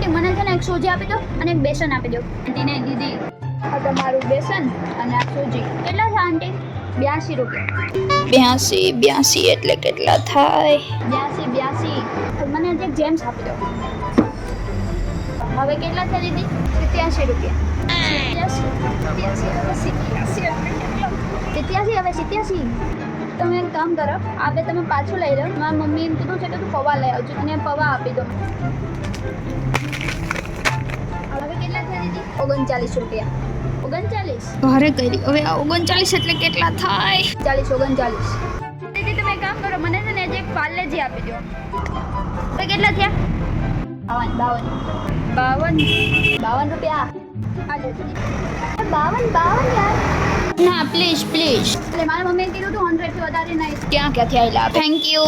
આંટી મને છે ને એક સોજી આપી દો અને એક બેસન આપી દો. આંટીને દીદી આ તમારું બેસન અને આ સોજી કેટલા છે આંટી? 82 રૂપિયા. 82 એટલે કેટલા થાય? 82 મને એક જેમ્સ આપી દો. હવે કેટલા છે દીદી? 87 રૂપિયા. 87 હવે 87. તમે એક કામ કરો, આ બે તમે પાછું લઈ લો. મારા મમ્મી એમ કીધું છે કે તું પૌવા લઈ આવજો અને પૌવા આપી દો. હવે કેટલા છે દીદી? 39 રૂપિયા. 39 ભારે કરી. હવે આ 39 એટલે કેટલા થાય? 39. દીદી તમે એક કામ કરો, મને છે ને એક પાર્લેજી આપી દો. હવે કેટલા થયા? 52 રૂપિયા. આ લો દીદી. 52 યાર. ના પ્લીઝ એટલે મારા મમ્મીએ કીધું તું 100 થી વધારે નહીં. ક્યાંથી આવેલા? Thank you.